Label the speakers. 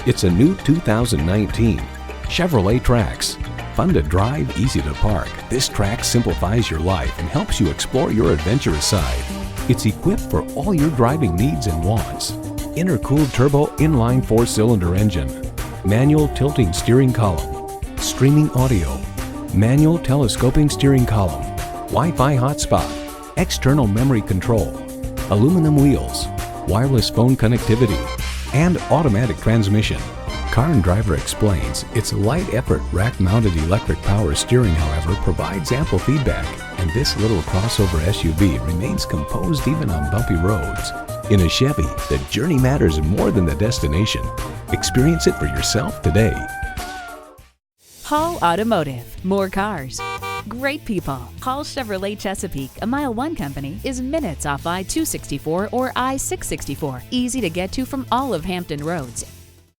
Speaker 1: It's a new 2019 Chevrolet Trax. Fun to drive, easy to park, this Trax simplifies your life and helps you explore your adventurous side. It's equipped for all your driving needs and wants. Intercooled turbo inline 4-cylinder engine, manual tilting steering column, streaming audio, manual telescoping steering column, Wi-Fi hotspot, external memory control, aluminum wheels, wireless phone connectivity, and automatic transmission. Car and Driver explains its light-effort rack-mounted electric power steering, however, provides ample feedback, and this little crossover SUV remains composed even on bumpy roads. In a Chevy, the journey matters more than the destination. Experience it for yourself today.
Speaker 2: Hall Automotive. More cars. Great people. Hall Chevrolet Chesapeake, a MileOne company, is minutes off I-264 or I-664. Easy to get to from all of Hampton roads.